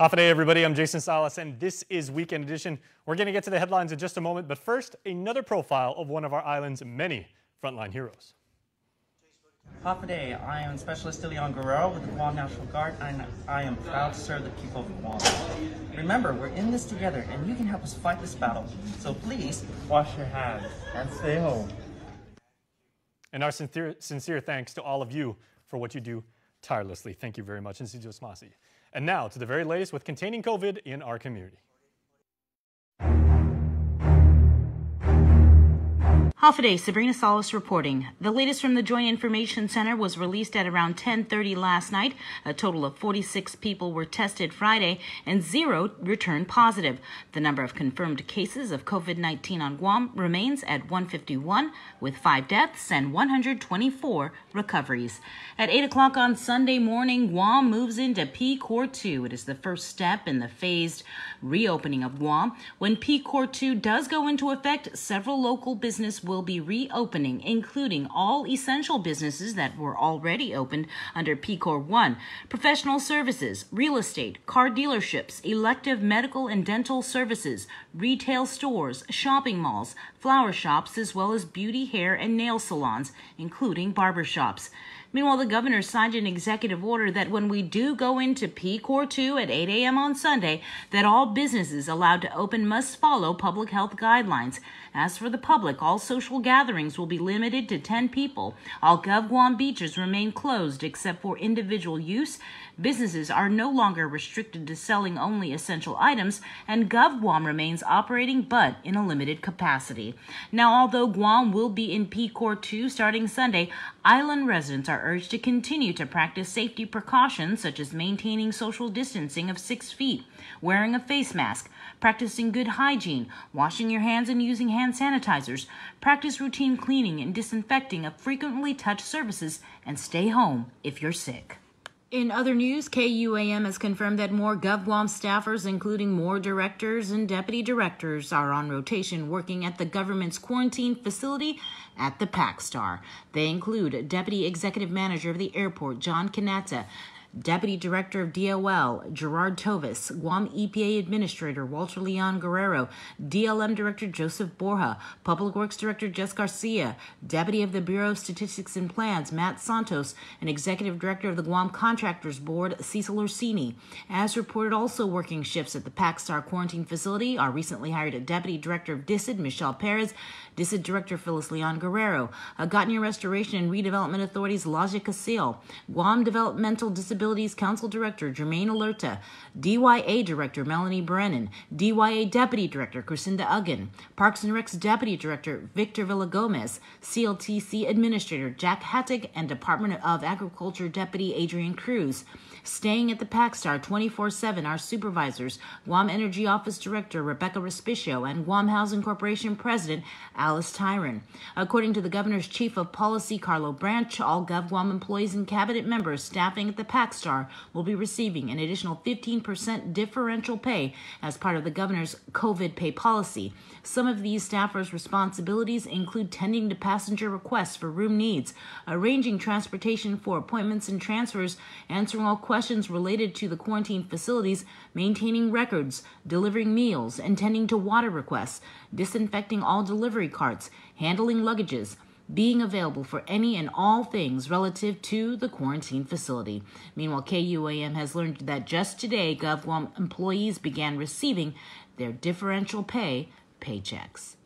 Half a day, everybody. I'm Jason Salas, and this is Weekend Edition. We're going to get to the headlines in just a moment, but first, another profile of one of our island's many frontline heroes. Half a day. I am Specialist Leon Guerrero with the Guam National Guard, and I am proud to serve the people of Guam. Remember, we're in this together, and you can help us fight this battle. So please, wash your hands and stay home. And our sincere thanks to all of you for what you do tirelessly. Thank you very much. And now to the very latest with containing COVID in our community. Half a day, Sabrina Salas reporting. The latest from the Joint Information Center was released at around 10:30 last night. A total of 46 people were tested Friday and 0 returned positive. The number of confirmed cases of COVID-19 on Guam remains at 151 with 5 deaths and 124 recoveries. At 8 o'clock on Sunday morning, Guam moves into P-Core 2. It is the first step in the phased reopening of Guam. When P-Core 2 does go into effect, several local businesses will be reopening, including all essential businesses that were already opened under P-Core 1. Professional services, real estate, car dealerships, elective medical and dental services, retail stores, shopping malls, flower shops, as well as beauty, hair, and nail salons, including barbershops. Meanwhile, the governor signed an executive order that when we do go into P-Core 2 at 8 a.m. on Sunday, that all businesses allowed to open must follow public health guidelines. As for the public, all social gatherings will be limited to 10 people. All GovGuam beaches remain closed except for individual use. Businesses are no longer restricted to selling only essential items, and GovGuam remains operating but in a limited capacity. Now, although Guam will be in P-Core 2 starting Sunday, island residents are urged to continue to practice safety precautions such as maintaining social distancing of 6 feet, wearing a face mask, practicing good hygiene, washing your hands and using hand sanitizers, practice routine cleaning and disinfecting of frequently touched surfaces, and stay home if you're sick. In other news, KUAM has confirmed that more GovGuam staffers, including more directors and deputy directors, are on rotation working at the government's quarantine facility at the PAC-STAR. They include Deputy Executive Manager of the airport, John Kanata, Deputy Director of DOL, Gerard Tovis, Guam EPA Administrator, Walter Leon Guerrero, DLM Director, Joseph Borja, Public Works Director, Jess Garcia, Deputy of the Bureau of Statistics and Plans, Matt Santos, and Executive Director of the Guam Contractors Board, Cecil Orsini. As reported, also working shifts at the PAC-STAR quarantine facility are recently hired Deputy Director of DISID, Michelle Perez, DISID Director, Phyllis Leon Guerrero, Gotnia Restoration and Redevelopment Authority's Laja Casil, Guam Developmental Disabilities Council Director, Jermaine Alerta, DYA Director, Melanie Brennan, DYA Deputy Director, Crucinda Uggan, Parks and Rec's Deputy Director, Victor Villagomez, CLTC Administrator, Jack Hattig, and Department of Agriculture Deputy Adrian Cruz. Staying at the PAC-STAR 24/7 are supervisors, Guam Energy Office Director Rebecca Respicio and Guam Housing Corporation President Alice Tyron. According to the Governor's Chief of Policy, Carlo Branch, all GovGuam employees and cabinet members staffing at the PAC-STAR will be receiving an additional 15% differential pay as part of the Governor's COVID pay policy. Some of these staffers' responsibilities include tending to passenger requests for room needs, arranging transportation for appointments and transfers, answering all questions related to the quarantine facilities, maintaining records, delivering meals, and tending to water requests, disinfecting all delivery carts, handling luggages, being available for any and all things relative to the quarantine facility. Meanwhile, KUAM has learned that just today, GovGuam employees began receiving their differential pay paychecks.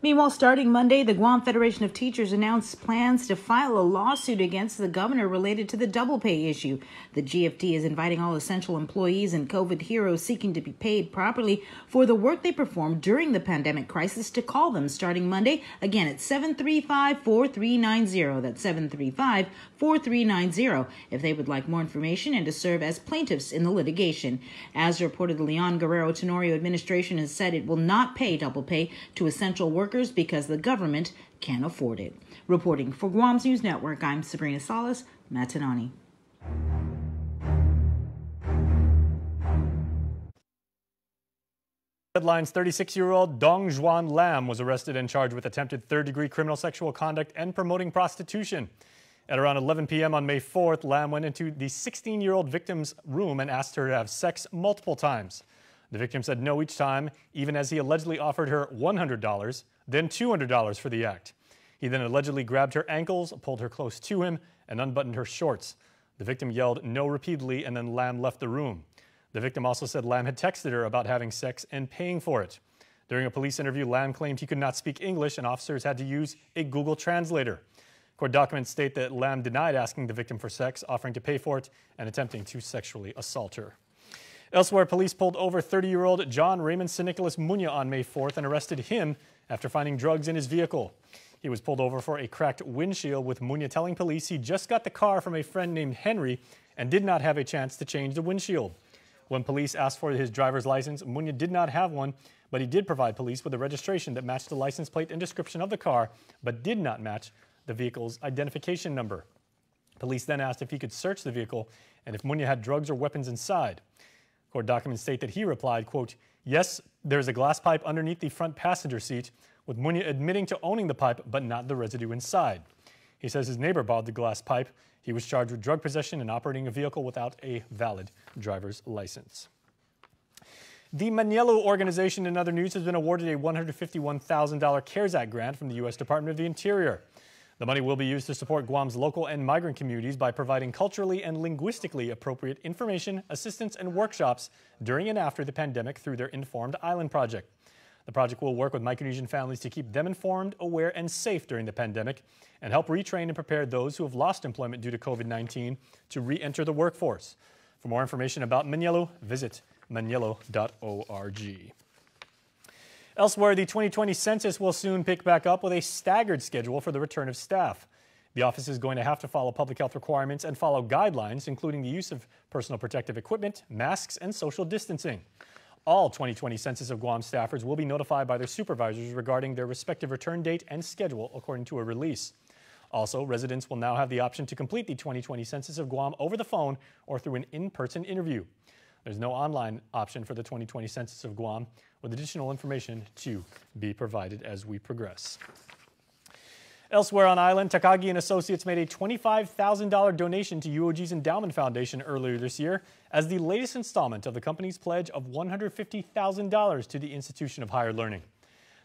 Meanwhile, starting Monday, the Guam Federation of Teachers announced plans to file a lawsuit against the governor related to the double pay issue. The GFT is inviting all essential employees and COVID heroes seeking to be paid properly for the work they performed during the pandemic crisis to call them starting Monday, again at 735-4390. That's 735-4390 if they would like more information and to serve as plaintiffs in the litigation. As reported, the Leon Guerrero Tenorio administration has said it will not pay double pay to essential workers because the government can't afford it. Reporting for Guam's News Network, I'm Sabrina Salas, Matanani. Headlines: 36-year-old Dong Juan Lam was arrested and charged with attempted third-degree criminal sexual conduct and promoting prostitution. At around 11 p.m. on May 4th, Lam went into the 16-year-old victim's room and asked her to have sex multiple times. The victim said no each time, even as he allegedly offered her $100, then $200 for the act. He then allegedly grabbed her ankles, pulled her close to him, and unbuttoned her shorts. The victim yelled no repeatedly, and then Lam left the room. The victim also said Lam had texted her about having sex and paying for it. During a police interview, Lam claimed he could not speak English and officers had to use a Google translator. Court documents state that Lam denied asking the victim for sex, offering to pay for it, and attempting to sexually assault her. Elsewhere, police pulled over 30-year-old John Raymond Sinicolas Muña on May 4th and arrested him after finding drugs in his vehicle. He was pulled over for a cracked windshield, with Muña telling police he just got the car from a friend named Henry and did not have a chance to change the windshield. When police asked for his driver's license, Muña did not have one, but he did provide police with a registration that matched the license plate and description of the car, but did not match the vehicle's identification number. Police then asked if he could search the vehicle and if Muña had drugs or weapons inside. Court documents state that he replied, quote, "Yes, there's a glass pipe underneath the front passenger seat," with Muña admitting to owning the pipe but not the residue inside. He says his neighbor bought the glass pipe. He was charged with drug possession and operating a vehicle without a valid driver's license. The Maniello organization, in other news, has been awarded a $151,000 CARES Act grant from the U.S. Department of the Interior. The money will be used to support Guam's local and migrant communities by providing culturally and linguistically appropriate information, assistance, and workshops during and after the pandemic through their Informed Island project. The project will work with Micronesian families to keep them informed, aware, and safe during the pandemic and help retrain and prepare those who have lost employment due to COVID-19 to re-enter the workforce. For more information about Maniello, visit maniello.org. Elsewhere, the 2020 census will soon pick back up with a staggered schedule for the return of staff. The office is going to have to follow public health requirements and follow guidelines, including the use of personal protective equipment, masks, and social distancing. All 2020 Census of Guam staffers will be notified by their supervisors regarding their respective return date and schedule, according to a release. Also, residents will now have the option to complete the 2020 Census of Guam over the phone or through an in-person interview. There's no online option for the 2020 Census of Guam, with additional information to be provided as we progress. Elsewhere on island, Takagi and Associates made a $25,000 donation to UOG's Endowment Foundation earlier this year as the latest installment of the company's pledge of $150,000 to the Institution of Higher Learning.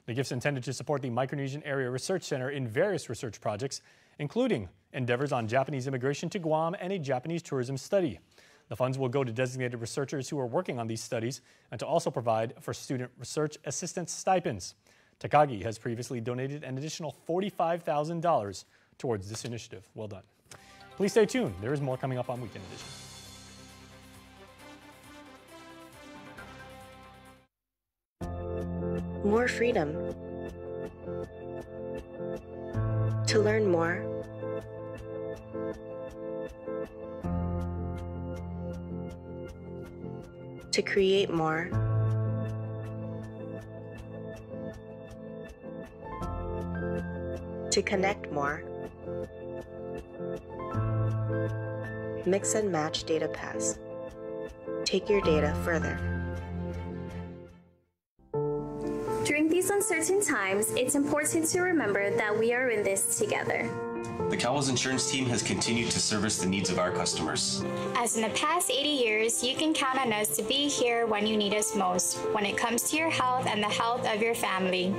The gift's intended to support the Micronesian Area Research Center in various research projects, including endeavors on Japanese immigration to Guam and a Japanese tourism study. The funds will go to designated researchers who are working on these studies and to also provide for student research assistance stipends. Takagi has previously donated an additional $45,000 towards this initiative. Well done. Please stay tuned. There is more coming up on Weekend Edition. More freedom. To learn more, to create more, to connect more. Mix and match Data Pass. Take your data further. During these uncertain times, it's important to remember that we are in this together. The Cowboys Insurance Team has continued to service the needs of our customers. As in the past 80 years, you can count on us to be here when you need us most, when it comes to your health and the health of your family.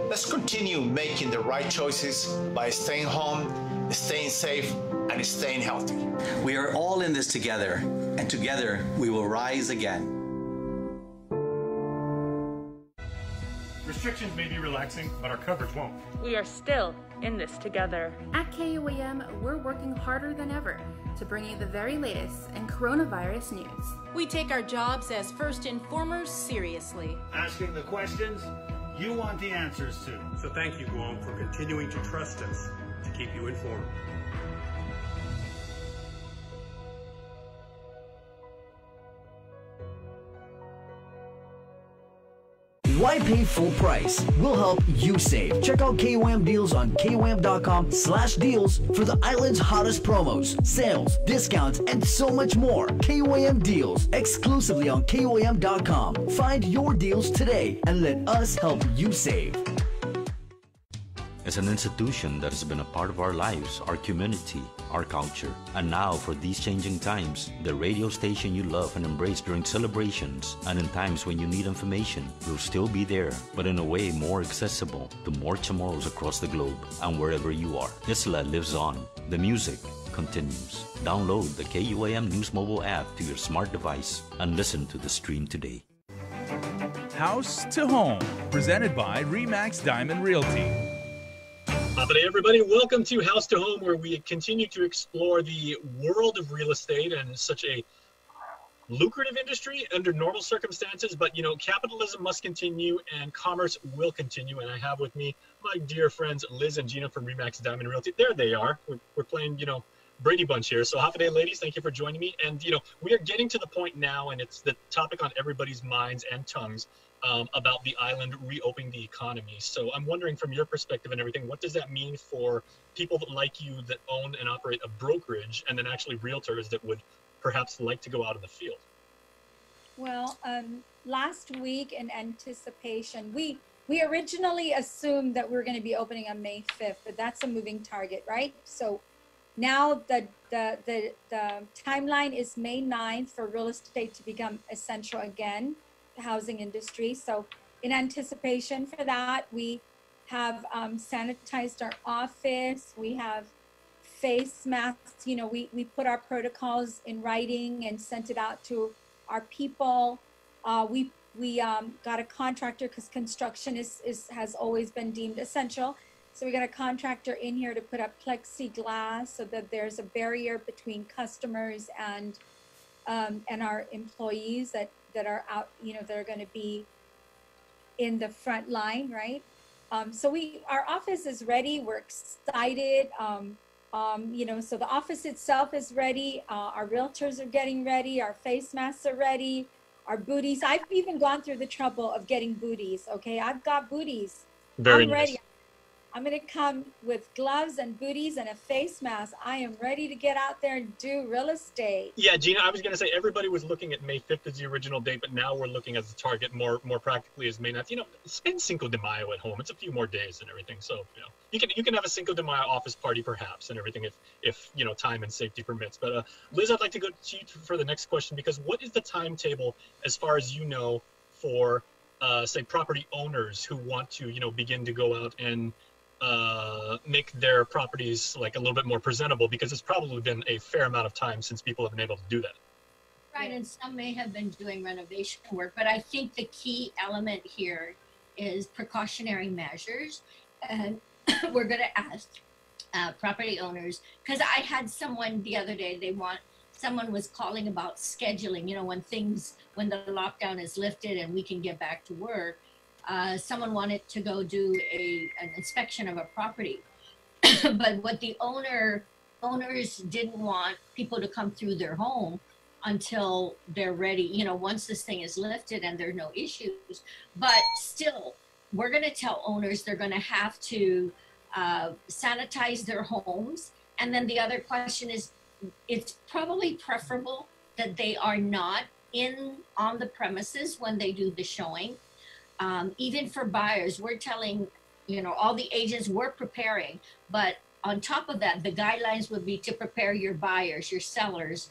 Let's continue making the right choices by staying home, staying safe, and staying healthy. We are all in this together, and together we will rise again. Restrictions may be relaxing, but our coverage won't. We are still in this together. At KUAM, we're working harder than ever to bring you the very latest in coronavirus news. We take our jobs as first informers seriously. Asking the questions you want the answers to. So thank you, Guam, for continuing to trust us to keep you informed. Why pay full price? We'll help you save. Check out KUAM deals on KUAM.com/deals for the island's hottest promos, sales, discounts, and so much more. KUAM deals exclusively on KUAM.com. Find your deals today and let us help you save. is an institution that has been a part of our lives, our community, our culture. And now, for these changing times, the radio station you love and embrace during celebrations and in times when you need information will still be there, but in a way more accessible to more tomorrows across the globe and wherever you are. Isla lives on. The music continues. Download the KUAM News mobile app to your smart device and listen to the stream today. House to Home, presented by RE/MAX Diamond Realty. Good day, everybody. Welcome to House to Home, where we continue to explore the world of real estate and such a lucrative industry under normal circumstances. But, you know, capitalism must continue and commerce will continue. And I have with me my dear friends Liz and Gina from RE/MAX Diamond Realty. There they are. We're playing, you know, Brady Bunch here. So half a day, ladies, thank you for joining me. And, you know, we are getting to the point now, and it's the topic on everybody's minds and tongues, about the island reopening the economy. So I'm wondering, from your perspective and everything, what does that mean for people that, like you, that own and operate a brokerage, and then actually realtors that would perhaps like to go out in the field? Well, last week in anticipation, we originally assumed that we were going to be opening on May 5th, but that's a moving target, right? So now the timeline is May 9th for real estate to become essential again, the housing industry. So in anticipation for that, we have sanitized our office. We have face masks. You know, we put our protocols in writing and sent it out to our people. We got a contractor, because construction has always been deemed essential. So we got a contractor in here to put up plexiglass so that there's a barrier between customers and our employees that are out, you know, that are going to be in the front line, right? So our office is ready. We're excited. You know, so the office itself is ready. Our realtors are getting ready. Our face masks are ready. Our booties. I've even gone through the trouble of getting booties. Okay, I've got booties. Very I'm ready. nice. I'm going to come with gloves and booties and a face mask. I am ready to get out there and do real estate. Yeah, Gina, I was going to say everybody was looking at May 5th as the original date, but now we're looking as the target more practically as May 9th. You know, spend Cinco de Mayo at home. It's a few more days and everything. So, you know, you can have a Cinco de Mayo office party perhaps and everything if you know, time and safety permits. But Liz, I'd like to go to you for the next question, because what is the timetable, as far as you know, for say property owners who want to, you know, begin to go out and make their properties like a little bit more presentable, because it's probably been a fair amount of time since people have been able to do that. Right, and some may have been doing renovation work, but I think the key element here is precautionary measures. And we're going to ask property owners, because I had someone the other day, someone was calling about scheduling, you know, when the lockdown is lifted and we can get back to work. Someone wanted to go do an inspection of a property, but what the owners didn't want people to come through their home until they're ready, you know, once this thing is lifted and there are no issues. But still, we're going to tell owners they're going to have to sanitize their homes. And then the other question is, it's probably preferable that they are not on the premises when they do the showing. Even for buyers, we're telling, you know, all the agents, we're preparing, but on top of that, the guidelines would be to prepare your buyers, your sellers,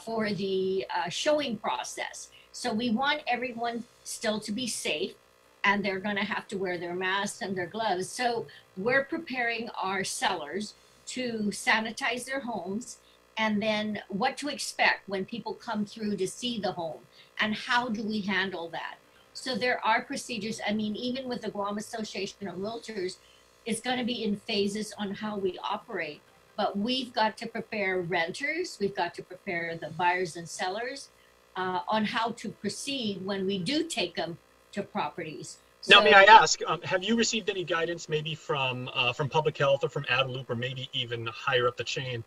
for the showing process. So we want everyone still to be safe, and they're going to have to wear their masks and their gloves. So we're preparing our sellers to sanitize their homes, and then what to expect when people come through to see the home, and how do we handle that. So there are procedures. I mean, even with the Guam Association of Realtors, it's going to be in phases on how we operate. But we've got to prepare renters. We've got to prepare the buyers and sellers on how to proceed when we do take them to properties. Now, may I ask, have you received any guidance maybe from Public Health or from Adelup, or maybe even higher up the chain,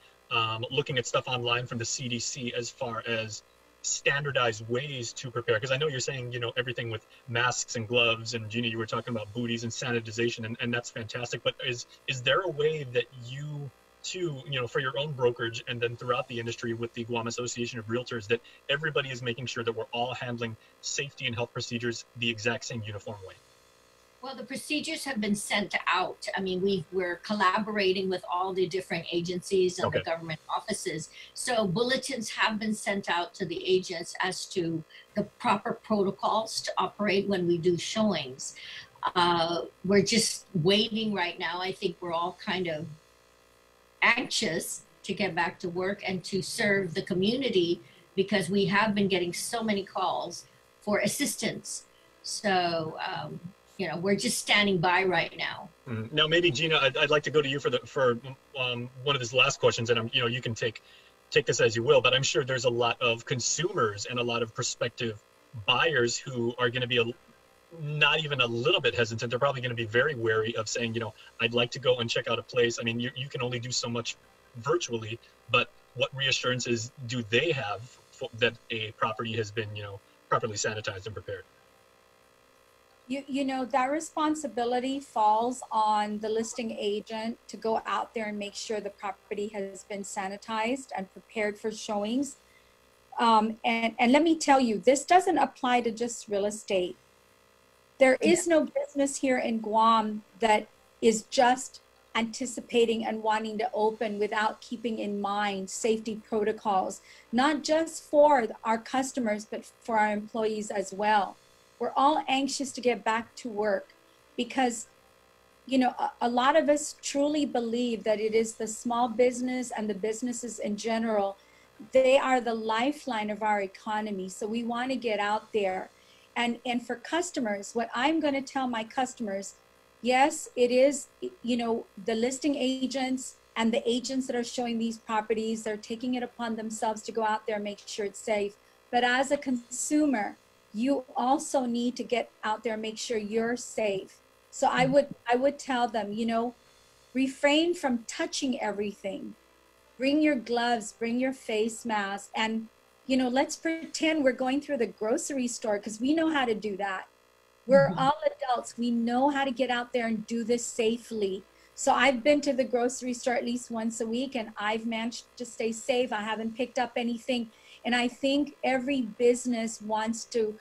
looking at stuff online from the CDC as far as standardized ways to prepare? Because I know you're saying, you know, everything with masks and gloves, and Gina, you were talking about booties and sanitization, and that's fantastic. But is there a way that you too, you know, for your own brokerage and then throughout the industry with the Guam Association of Realtors, that everybody is making sure that we're all handling safety and health procedures the exact same uniform way? Well, the procedures have been sent out. I mean, we're collaborating with all the different agencies and the government offices. So bulletins have been sent out to the agents as to the proper protocols to operate when we do showings. We're just waiting right now. I think we're all kind of anxious to get back to work and to serve the community, because we have been getting so many calls for assistance. So, you know, we're just standing by right now. Now, maybe Gina, I'd like to go to you for one of his last questions, and you know, you can take this as you will. But I'm sure there's a lot of consumers and a lot of prospective buyers who are going to be not even a little bit hesitant. They're probably going to be very wary of saying, you know, I'd like to go and check out a place. I mean, you can only do so much virtually, but what reassurances do they have that a property has been, you know, properly sanitized and prepared? You know, that responsibility falls on the listing agent to go out there and make sure the property has been sanitized and prepared for showings. And let me tell you, this doesn't apply to just real estate. There is no business here in Guam that is just anticipating and wanting to open without keeping in mind safety protocols, not just for our customers, but for our employees as well. We're all anxious to get back to work because, you know, a lot of us truly believe that it is the small business and the businesses in general, they are the lifeline of our economy. So we want to get out there. And for customers, what I'm going to tell my customers, yes, it is, you know, the listing agents and the agents that are showing these properties, they're taking it upon themselves to go out there and make sure it's safe. But as a consumer, you also need to get out there and make sure you're safe. So I would tell them, you know, refrain from touching everything. Bring your gloves, bring your face mask, and, you know, let's pretend we're going through the grocery store, because we know how to do that. We're all adults. We know how to get out there and do this safely. So I've been to the grocery store at least once a week, and I've managed to stay safe. I haven't picked up anything. And I think every business wants to,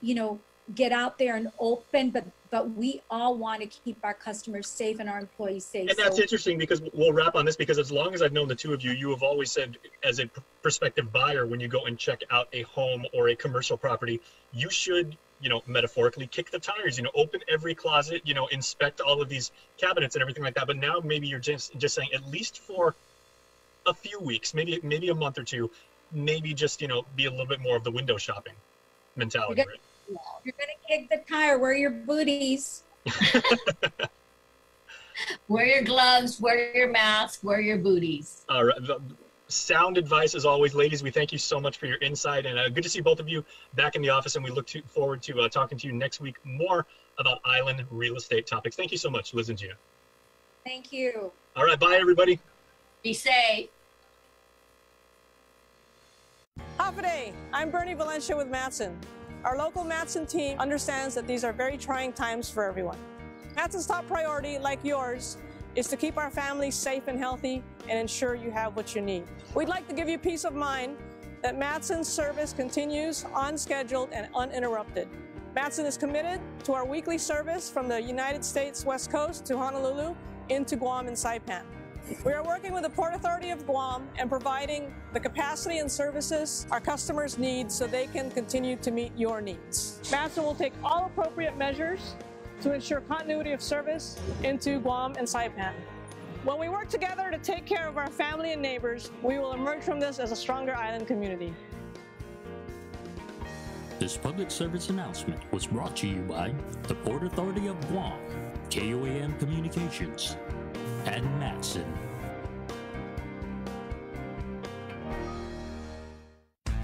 you know, get out there and open, but we all want to keep our customers safe and our employees safe. And that's interesting, because we'll wrap on this, because as long as I've known the two of you, you have always said, as a prospective buyer, when you go and check out a home or a commercial property, you should, you know, metaphorically kick the tires, you know, open every closet, you know, inspect all of these cabinets and everything like that. But now maybe you're just saying, at least for a few weeks, maybe a month or two, maybe just, you know, be a little bit more of the window shopping mentality, right? You're going to kick the tire, wear your booties. Wear your gloves, wear your mask, wear your booties. All right. Sound advice as always, ladies. We thank you so much for your insight, and good to see both of you back in the office, and we look forward to talking to you next week more about island real estate topics. Thank you so much, Liz and Gina. Thank you. All right. Bye, everybody. Be safe. Hafa, I'm Bernie Valencia with Matson. Our local Matson team understands that these are very trying times for everyone. Matson's top priority, like yours, is to keep our families safe and healthy and ensure you have what you need. We'd like to give you peace of mind that Matson's service continues unscheduled and uninterrupted. Matson is committed to our weekly service from the United States West Coast to Honolulu into Guam and Saipan. We are working with the Port Authority of Guam and providing the capacity and services our customers need so they can continue to meet your needs. Matson will take all appropriate measures to ensure continuity of service into Guam and Saipan. When we work together to take care of our family and neighbors, we will emerge from this as a stronger island community. This public service announcement was brought to you by the Port Authority of Guam, KUAM Communications, and Matson.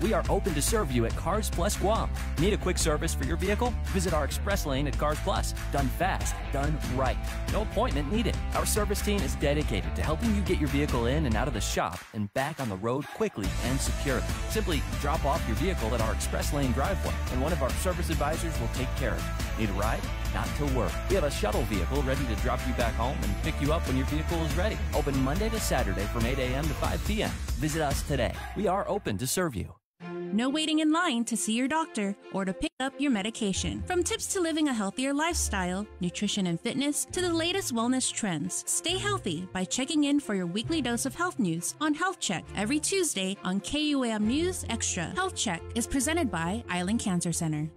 We are open to serve you at Cars Plus Guam. Need a quick service for your vehicle? Visit our express lane at Cars Plus. Done fast, done right. No appointment needed. Our service team is dedicated to helping you get your vehicle in and out of the shop and back on the road quickly and securely. Simply drop off your vehicle at our express lane driveway, and one of our service advisors will take care of it. Need a ride? Not to worry. We have a shuttle vehicle ready to drop you back home and pick you up when your vehicle is ready. Open Monday to Saturday from 8 a.m. to 5 p.m. Visit us today. We are open to serve you. No waiting in line to see your doctor or to pick up your medication. From tips to living a healthier lifestyle, nutrition and fitness, to the latest wellness trends, stay healthy by checking in for your weekly dose of health news on Health Check every Tuesday on KUAM News Extra. Health Check is presented by Island Cancer Center.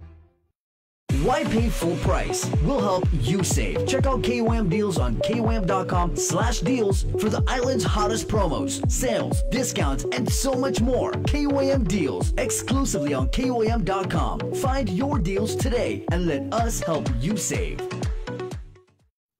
Why pay full price? We'll help you save. Check out KUAM deals on KUAM.com/deals for the island's hottest promos, sales, discounts, and so much more. KUAM deals exclusively on KUAM.com. Find your deals today and let us help you save.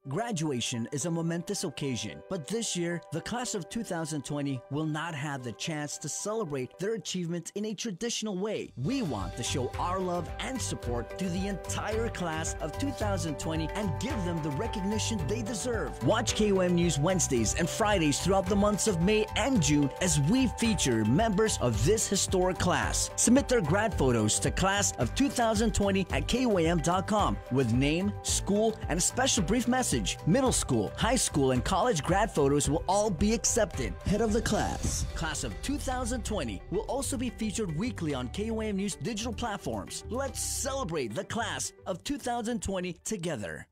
Graduation is a momentous occasion, but this year, the class of 2020 will not have the chance to celebrate their achievements in a traditional way. We want to show our love and support to the entire class of 2020 and give them the recognition they deserve. Watch KUAM News Wednesdays and Fridays throughout the months of May and June as we feature members of this historic class. Submit their grad photos to class of 2020 at KUAM.com with name, school, and a special brief message. Middle school, high school, and college grad photos will all be accepted. Head of the class of 2020 will also be featured weekly on KUAM News digital platforms. Let's celebrate the class of 2020 together.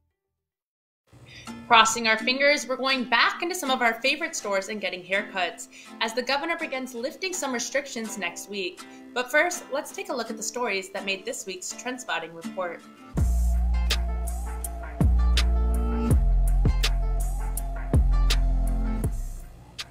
Crossing our fingers, we're going back into some of our favorite stores and getting haircuts as the governor begins lifting some restrictions next week. But first, let's take a look at the stories that made this week's Trendspotting report.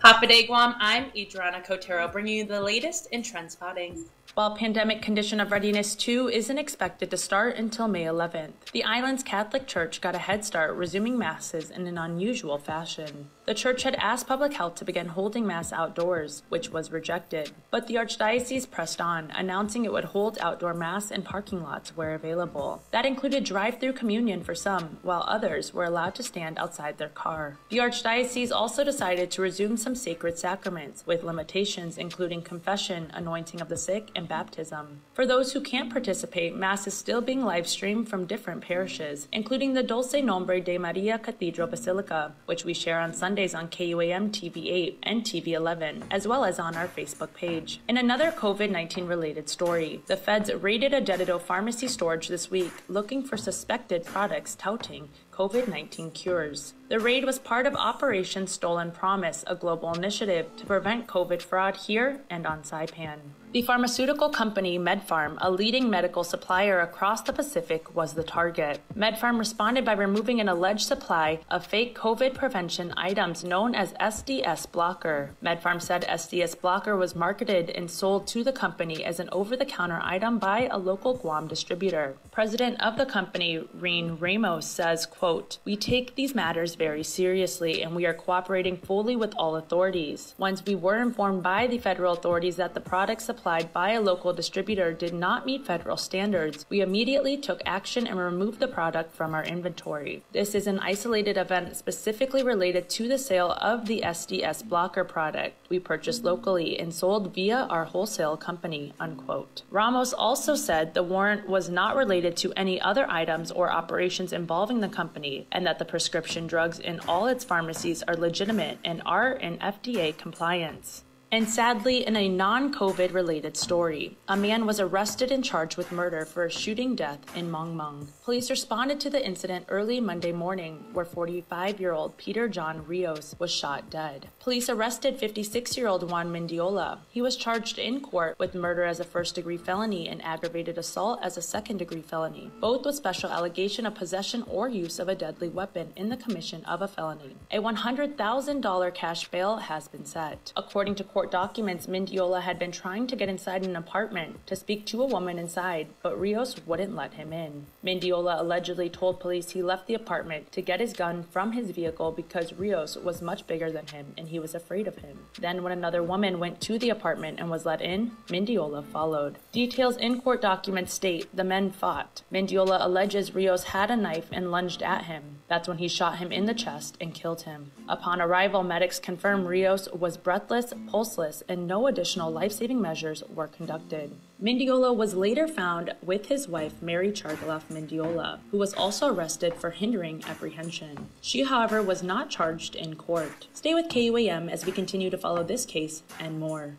Happy Day Guam, I'm Adriana Cotero, bringing you the latest in Trendspotting. While Pandemic Condition of Readiness 2 isn't expected to start until May 11th, the island's Catholic Church got a head start resuming masses in an unusual fashion. The church had asked public health to begin holding mass outdoors, which was rejected. But the Archdiocese pressed on, announcing it would hold outdoor mass in parking lots where available. That included drive-through communion for some, while others were allowed to stand outside their car. The Archdiocese also decided to resume some sacred sacraments, with limitations including confession, anointing of the sick, and baptism. For those who can't participate, Mass is still being live-streamed from different parishes, including the Dulce Nombre de Maria Cathedral Basilica, which we share on Sundays on KUAM TV8 and TV11, as well as on our Facebook page. In another COVID-19 related story, the feds raided a Dedito pharmacy storage this week, looking for suspected products touting COVID-19 cures. The raid was part of Operation Stolen Promise, a global initiative to prevent COVID fraud here and on Saipan. The pharmaceutical company MedPharm, a leading medical supplier across the Pacific, was the target. MedPharm responded by removing an alleged supply of fake COVID prevention items known as SDS Blocker. MedPharm said SDS Blocker was marketed and sold to the company as an over-the-counter item by a local Guam distributor. President of the company, Reen Ramos, says, quote, "We take these matters very seriously and we are cooperating fully with all authorities. Once we were informed by the federal authorities that the products supplied by a local distributor did not meet federal standards, we immediately took action and removed the product from our inventory. This is an isolated event specifically related to the sale of the SDS Blocker product we purchased locally and sold via our wholesale company," unquote. Ramos also said the warrant was not related to any other items or operations involving the company, and that the prescription drugs in all its pharmacies are legitimate and are in FDA compliance. And sadly, in a non-COVID related story, a man was arrested and charged with murder for a shooting death in Mong Mong. Police responded to the incident early Monday morning, where 45-year-old Peter John Rios was shot dead. Police arrested 56-year-old Juan Mendiola. He was charged in court with murder as a first-degree felony and aggravated assault as a second-degree felony, both with special allegation of possession or use of a deadly weapon in the commission of a felony. A $100,000 cash bail has been set. According to court documents, Mendiola had been trying to get inside an apartment to speak to a woman inside, but Rios wouldn't let him in. Mendiola allegedly told police he left the apartment to get his gun from his vehicle because Rios was much bigger than him and he was afraid of him. Then when another woman went to the apartment and was let in, Mendiola followed. Details in court documents state the men fought. Mendiola alleges Rios had a knife and lunged at him. That's when he shot him in the chest and killed him. Upon arrival, medics confirmed Rios was breathless, pulseless, and no additional life-saving measures were conducted. Mendiola was later found with his wife, Mary Chargaloff Mendiola, who was also arrested for hindering apprehension. She, however, was not charged in court. Stay with KUAM as we continue to follow this case and more.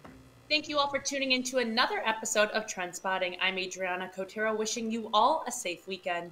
Thank you all for tuning in to another episode of Trend Spotting. I'm Adriana Cotero, wishing you all a safe weekend.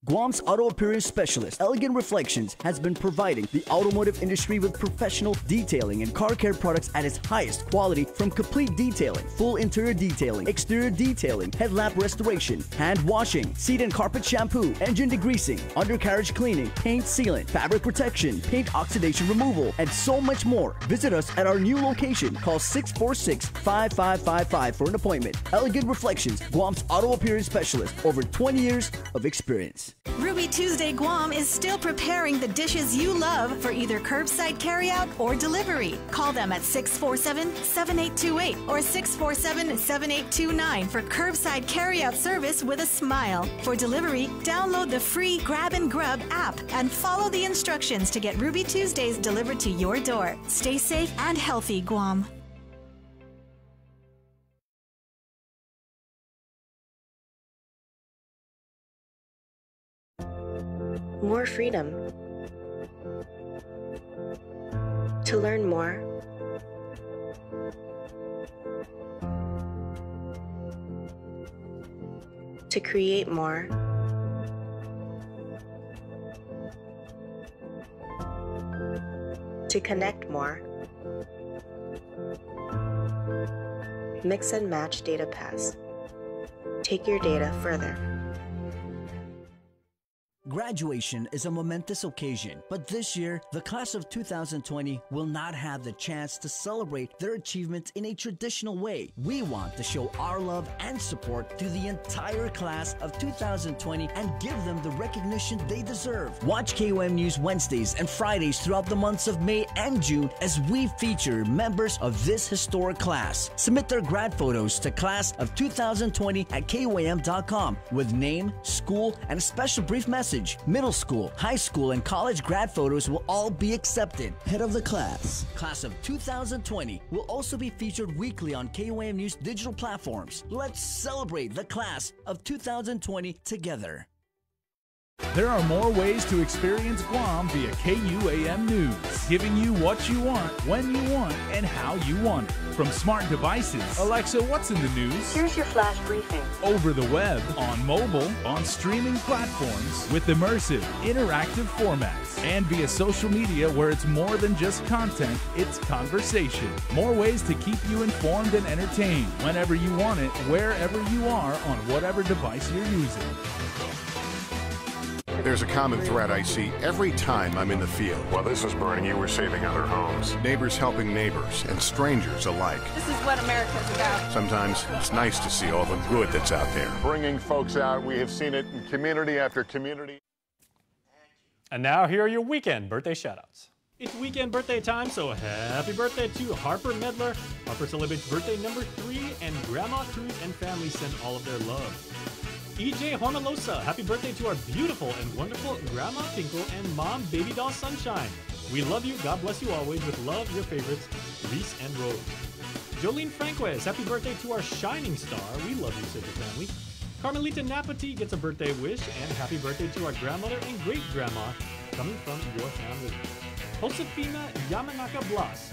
Guam's auto appearance specialist, Elegant Reflections, has been providing the automotive industry with professional detailing and car care products at its highest quality, from complete detailing, full interior detailing, exterior detailing, headlamp restoration, hand washing, seat and carpet shampoo, engine degreasing, undercarriage cleaning, paint sealant, fabric protection, paint oxidation removal, and so much more. Visit us at our new location. Call 646-5555 for an appointment. Elegant Reflections, Guam's auto appearance specialist, over 20 years of experience. Ruby Tuesday Guam is still preparing the dishes you love for either curbside carryout or delivery. Call them at 647-7828 or 647-7829 for curbside carryout service with a smile. For delivery, download the free Grab and Grub app and follow the instructions to get Ruby Tuesdays delivered to your door. Stay safe and healthy, Guam. More freedom. To learn more. To create more. To connect more. Mix and match Data Pass. Take your data further. Graduation is a momentous occasion, but this year, the class of 2020 will not have the chance to celebrate their achievements in a traditional way. We want to show our love and support to the entire class of 2020 and give them the recognition they deserve. Watch KUAM News Wednesdays and Fridays throughout the months of May and June as we feature members of this historic class. Submit their grad photos to class of 2020 at KUAM.com with name, school, and a special brief message. Middle school, high school, and college grad photos will all be accepted. Head of the class. Class of 2020 will also be featured weekly on KUAM News digital platforms. Let's celebrate the class of 2020 together. There are more ways to experience Guam via KUAM News, giving you what you want, when you want, and how you want it. From smart devices, Alexa, what's in the news? Here's your flash briefing. Over the web, on mobile, on streaming platforms, with immersive, interactive formats, and via social media where it's more than just content, it's conversation. More ways to keep you informed and entertained whenever you want it, wherever you are, on whatever device you're using. There's a common thread I see every time I'm in the field. While this is burning, you were saving other homes. Neighbors helping neighbors and strangers alike. This is what America's about. Sometimes it's nice to see all the good that's out there. Bringing folks out, we have seen it in community after community. And now here are your weekend birthday shoutouts. It's weekend birthday time, so happy birthday to Harper Medler. Harper celebrates birthday number 3, and Grandma Cruz and family send all of their love. EJ Honalosa, happy birthday to our beautiful and wonderful Grandma Tinkle and Mom Baby Doll Sunshine. We love you, God bless you always, with love, your favorites, Reese and Rose. Jolene Franquez, happy birthday to our shining star. We love you, said your family. Carmelita Napati gets a birthday wish, and happy birthday to our grandmother and great-grandma, coming from your family. Josefina Yamanaka Blas,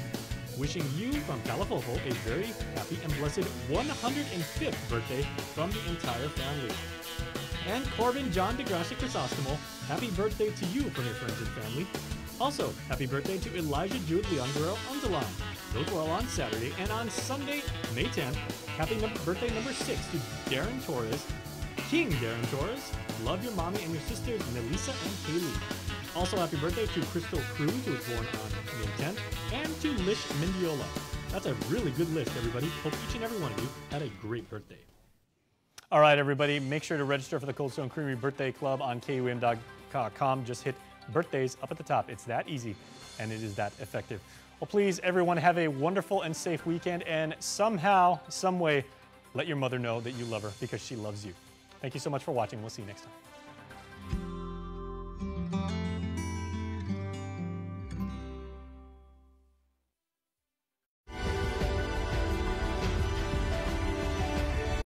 wishing you from Calafofo a very happy and blessed 105th birthday from the entire family. And Corbin John DeGracia Crisostomo, happy birthday to you from your friends and family. Also, happy birthday to Elijah Jude Leandro Undalan. Those were all on Saturday. And on Sunday, May 10th, happy birthday number 6 to Darren Torres, King Darren Torres. Love your mommy and your sisters, Melissa and Kaylee. Also, happy birthday to Crystal Cruz, who was born on May 10th, and to Lish Mendiola. That's a really good list, everybody. Hope each and every one of you had a great birthday. All right, everybody, make sure to register for the Cold Stone Creamery Birthday Club on KUAM.com. Just hit birthdays up at the top. It's that easy, and it is that effective. Well, please, everyone, have a wonderful and safe weekend, and somehow, some way, let your mother know that you love her because she loves you. Thank you so much for watching. We'll see you next time.